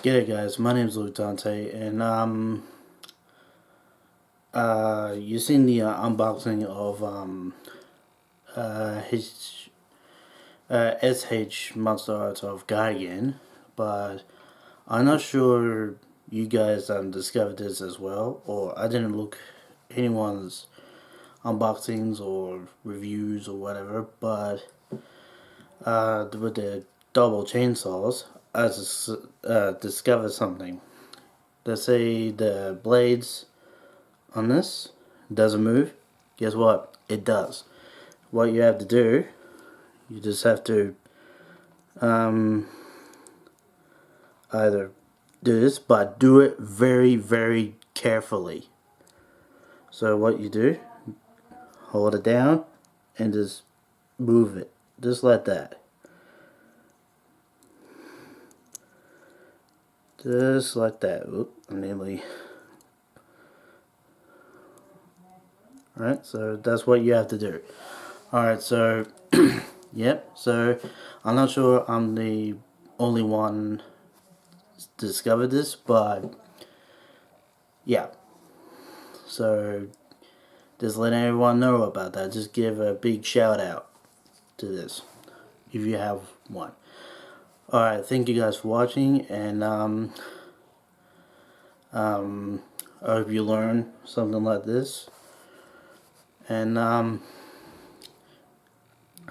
G'day guys, my name's Luke Dante, and you seen the unboxing of his s.h.monsterarts of gigan, but I'm not sure you guys discovered this as well, or I didn't look anyone's unboxings or reviews or whatever, but with the double chainsaws, I just discovered something. They say the blades on this doesn't move. Guess what? It does. What you have to do, you just have to either do this, but do it very, very carefully. So what you do, hold it down and just move it, just like that. Just like that. Oop, nearly. Alright, so that's what you have to do. Alright, so, yep, so I'm not sure I'm the only one discovered this, but yeah. So, just letting everyone know about that. Just give a big shout out to this, if you have one. Alright, thank you guys for watching, and I hope you learn something like this. And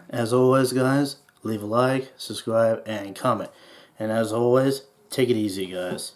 as always guys, leave a like, subscribe, and comment. And as always, take it easy guys.